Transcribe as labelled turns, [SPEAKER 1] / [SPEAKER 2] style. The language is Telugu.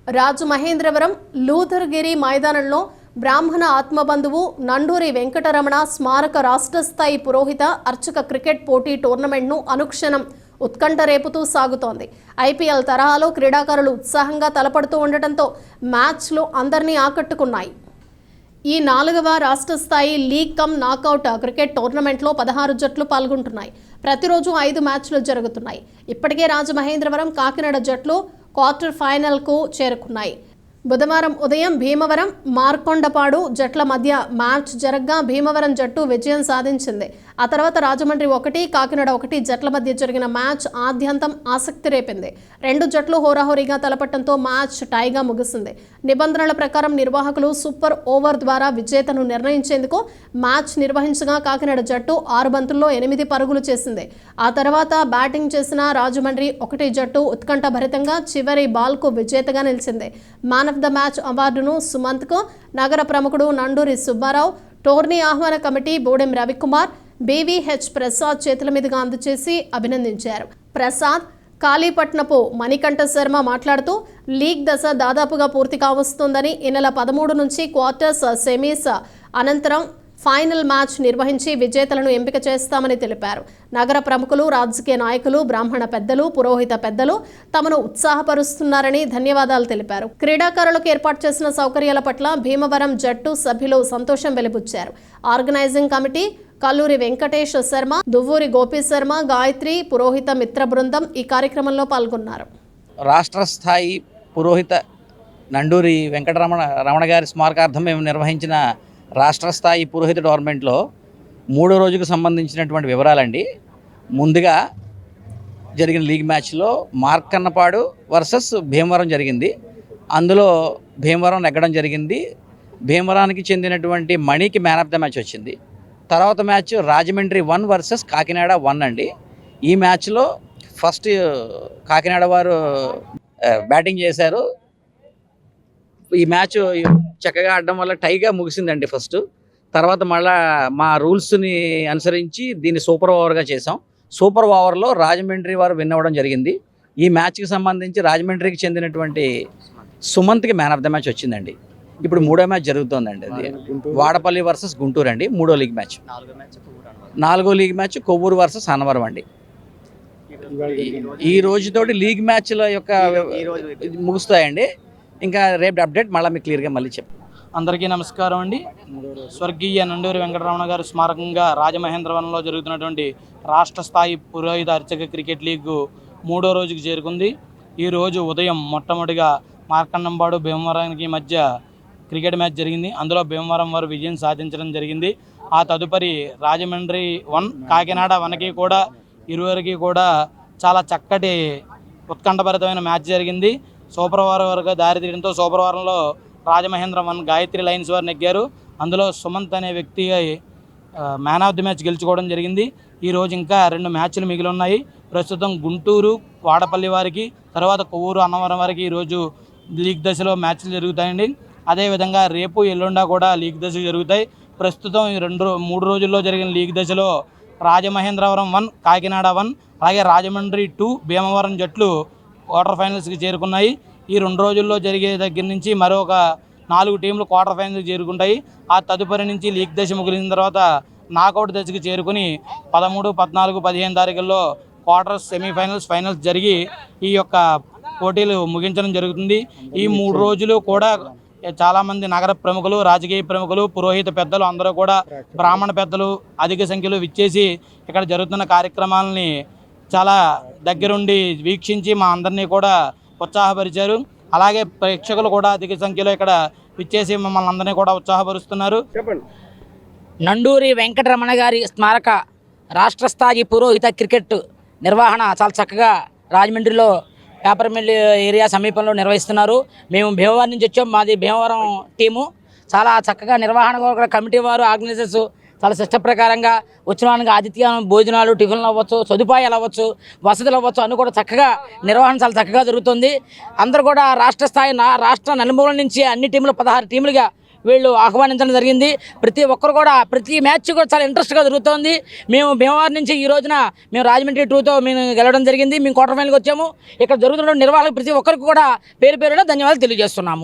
[SPEAKER 1] రాజమహేంద్రవరం లూథర్గిరి మైదానంలో బ్రాహ్మణ ఆత్మబంధువు నండూరి వెంకటరమణ స్మారక రాష్ట్ర స్థాయి పురోహిత అర్చక క్రికెట్ పోటీ టోర్నమెంట్ను అనుక్షణం ఉత్కంఠ రేపుతూ సాగుతోంది. ఐపీఎల్ తరహాలో క్రీడాకారులు ఉత్సాహంగా తలపడుతూ ఉండటంతో మ్యాచ్లు అందరినీ ఆకట్టుకున్నాయి. ఈ 4వ రాష్ట్ర స్థాయి లీగ్ కమ్ నాకౌట్ క్రికెట్ టోర్నమెంట్లో 16 జట్లు పాల్గొంటున్నాయి. ప్రతిరోజు 5 మ్యాచ్లు జరుగుతున్నాయి. ఇప్పటికే రాజమహేంద్రవరం, కాకినాడ జట్లు క్వార్టర్ ఫైనల్కు చేరుకున్నాయి. బుధవారం ఉదయం భీమవరం, మార్కొండపాడు జట్ల మధ్య మ్యాచ్ జరగ్గా భీమవరం జట్టు విజయం సాధించింది. ఆ తర్వాత రాజమండ్రి 1, కాకినాడ 1 జట్ల మధ్య జరిగిన మ్యాచ్ ఆద్యంతం ఆసక్తి రేపింది. 2 జట్లు హోరాహోరీగా తలపట్టడంతో మ్యాచ్ టైగా ముగిసింది. నిబంధనల ప్రకారం నిర్వాహకులు సూపర్ ఓవర్ ద్వారా విజేతను నిర్ణయించేందుకు మ్యాచ్ నిర్వహించగా కాకినాడ జట్టు 6 బంతుల్లో 8 పరుగులు చేసింది. ఆ తర్వాత బ్యాటింగ్ చేసిన రాజమండ్రి 1 జట్టు ఉత్కంఠభరితంగా చివరి బాల్కు విజేతగా నిలిచింది. మ్యాన్ ఆఫ్ ద మ్యాచ్ అవార్డును సుమంత్కు నగర ప్రముఖుడు నండూరి సుబ్బారావు, టోర్నీ ఆహ్వాన కమిటీ బోడెం రవికుమార్, బీవీహెచ్ ప్రసాద్ చేతుల మీదుగా అందజేసి అభినందించారు. ప్రసాద్, కాళీపట్నపు మణికంఠ శర్మ మాట్లాడుతూ లీగ్ దశ దాదాపుగా పూర్తి కావస్తుందని, ఈ నెల 13 నుంచి క్వార్టర్స్, సెమీస్ అనంతరం ఫైనల్ మ్యాచ్ నిర్వహించి విజేతలను ఎంపిక చేస్తామని తెలిపారు. నగర ప్రముఖులు, రాజకీయ నాయకులు, బ్రాహ్మణ పెద్దలు, పురోహిత పెద్దలు తమను ఉత్సాహపరుస్తున్నారని ధన్యవాదాలు తెలిపారు. క్రీడాకారులకు ఏర్పాటు చేసిన సౌకర్యాల పట్ల భీమవరం జట్టు సభ్యులు సంతోషం వెలిబుచ్చారు. ఆర్గనైజింగ్ కమిటీ కల్లూరి వెంకటేష్ శర్మ, దువ్వూరి గోపి శర్మ, గాయత్రి పురోహిత మిత్ర బృందం ఈ కార్యక్రమంలో పాల్గొన్నారు.
[SPEAKER 2] రాష్ట్ర స్థాయి పురోహిత నండూరి వెంకటరమణ గారి స్మారకార్థం మేము నిర్వహించిన రాష్ట్ర స్థాయి పురోహిత టోర్నమెంట్లో 3వ రోజుకు సంబంధించినటువంటి వివరాలండి. ముందుగా జరిగిన లీగ్ మ్యాచ్లో మార్కన్నపాడు వర్సెస్ భీమవరం జరిగింది. అందులో భీమవరం నెగ్గడం జరిగింది. భీమవరానికి చెందినటువంటి మణికి మ్యాన్ ఆఫ్ ద మ్యాచ్ వచ్చింది. తర్వాత మ్యాచ్ రాజమండ్రి 1 వర్సెస్ కాకినాడ 1 అండి. ఈ మ్యాచ్లో ఫస్ట్ కాకినాడ వారు బ్యాటింగ్ చేశారు. ఈ మ్యాచ్ చక్కగా ఆడడం వల్ల టైగా ముగిసిందండి ఫస్ట్. తర్వాత మళ్ళా మా రూల్స్ని అనుసరించి దీన్ని సూపర్ ఓవర్గా చేసాం. సూపర్ ఓవర్లో రాజమండ్రి వారు విన్ అవ్వడం జరిగింది. ఈ మ్యాచ్కి సంబంధించి రాజమండ్రికి చెందినటువంటి సుమంత్కి మ్యాన్ ఆఫ్ ద మ్యాచ్ వచ్చిందండి. ఇప్పుడు 3వ మ్యాచ్ జరుగుతుందండి. అది వాడపల్లి వర్సెస్ గుంటూరు అండి. 3వ లీగ్ మ్యాచ్. 4వ league match Kovvur versus Annavaram అండి. ఈ రోజుతోటి లీగ్ మ్యాచ్ల యొక్క ముగుస్తాయండి. ఇంకా రేపు అప్డేట్ మళ్ళీ మీకు క్లియర్గా మళ్ళీ చెప్తాను.
[SPEAKER 3] అందరికీ నమస్కారం అండి. స్వర్గీయ నండూరి వెంకటరమణ గారి స్మారకంగా రాజమహేంద్రవరంలో జరుగుతున్నటువంటి రాష్ట్ర స్థాయి పురోహిత అర్చక క్రికెట్ లీగ్ 3వ రోజుకి చేరుకుంది. ఈరోజు ఉదయం మొట్టమొదటిగా మార్కన్నంపాడు భీమవరానికి మధ్య క్రికెట్ మ్యాచ్ జరిగింది. అందులో భీమవరం వారు విజయం సాధించడం జరిగింది. ఆ తదుపరి రాజమండ్రి 1, కాకినాడ 1కి కూడా ఇరువురికి కూడా చాలా చక్కటి ఉత్కంఠభరితమైన మ్యాచ్ జరిగింది. సూపర్ ఓవర్ వరకు దారి తీయడంతో సూపర్ ఓవర్లో రాజమహేంద్రం 1 గాయత్రి లైన్స్ వారు నెగ్గారు. అందులో సుమంత్ అనే వ్యక్తి మ్యాన్ ఆఫ్ ది మ్యాచ్ గెలుచుకోవడం జరిగింది. ఈరోజు ఇంకా 2 మ్యాచ్లు మిగిలి ఉన్నాయి. ప్రస్తుతం గుంటూరు వాడపల్లి వారికి, తర్వాత కొవ్వూరు అన్నవరం వారికి ఈరోజు లీగ్ దశలో మ్యాచ్లు జరుగుతాయండి. అదేవిధంగా రేపు ఎల్లుండా కూడా లీగ్ దశ జరుగుతాయి. ప్రస్తుతం ఈ 3 రోజుల్లో జరిగిన లీగ్ దశలో రాజమహేంద్రవరం 1, కాకినాడ 1, అలాగే రాజమండ్రి 2, భీమవరం జట్లు క్వార్టర్ ఫైనల్స్కి చేరుకున్నాయి. ఈ 2 రోజుల్లో జరిగే దగ్గర నుంచి మరొక 4 టీంలు క్వార్టర్ ఫైనల్స్కి చేరుకుంటాయి. ఆ తదుపరి నుంచి లీగ్ దశ ముగిసిన తర్వాత నాకౌట్ దశకి చేరుకుని 13, 14, 15 తారీఖుల్లో క్వార్టర్స్, సెమీఫైనల్స్, ఫైనల్స్ జరిగి ఈ యొక్క పోటీలు ముగించడం జరుగుతుంది. ఈ 3 రోజులు కూడా చాలామంది నగర ప్రముఖులు, రాజకీయ ప్రముఖులు, పురోహిత పెద్దలు అందరూ కూడా బ్రాహ్మణ పెద్దలు అధిక సంఖ్యలో విచ్చేసి ఇక్కడ జరుగుతున్న కార్యక్రమాలని చాలా దగ్గరుండి వీక్షించి మా అందరినీ కూడా ఉత్సాహపరిచారు. అలాగే ప్రేక్షకులు కూడా అధిక సంఖ్యలో ఇక్కడ విచ్చేసి మమ్మల్ని అందరినీ కూడా ఉత్సాహపరుస్తున్నారు.
[SPEAKER 4] నండూరి వెంకటరమణ గారి స్మారక రాష్ట్ర స్థాయి పురోహిత క్రికెట్ నిర్వహణ చాలా చక్కగా రాజమండ్రిలో పేపర్ మిల్ ఏరియా సమీపంలో నిర్వహిస్తున్నారు. మేము భీమవరం నుంచి వచ్చాం. మాది భీమవరం టీము. చాలా చక్కగా నిర్వహణ కమిటీ వారు, ఆర్గనైజర్స్ చాలా సిస్టమ్ ప్రకారంగా వచ్చిన వాళ్ళకి ఆతిథ్యం, భోజనాలు, టిఫిన్లు అవ్వచ్చు, సదుపాయాలు అవ్వచ్చు, వసతులు అవ్వచ్చు అన్నీ కూడా చక్కగా నిర్వహణ చాలా చక్కగా జరుగుతుంది. అందరూ కూడా రాష్ట్ర స్థాయి రాష్ట్ర నలుమూలల నుంచి అన్ని టీంలు 16 టీములుగా వీళ్ళు ఆహ్వానించడం జరిగింది. ప్రతి ఒక్కరు కూడా ప్రతి మ్యాచ్ కూడా చాలా ఇంట్రెస్ట్గా జరుగుతోంది. మేము భీమవరం నుంచి ఈ రోజున మేము రాజమండ్రి 2తో మేము గెలవడం జరిగింది. మేము క్వార్టర్ ఫైనల్కి వచ్చాము. ఇక్కడ జరుగుతున్న నిర్వాహకులకు ప్రతి ఒక్కరికి కూడా పేరు పేరున ధన్యవాదాలు తెలియజేస్తున్నాము.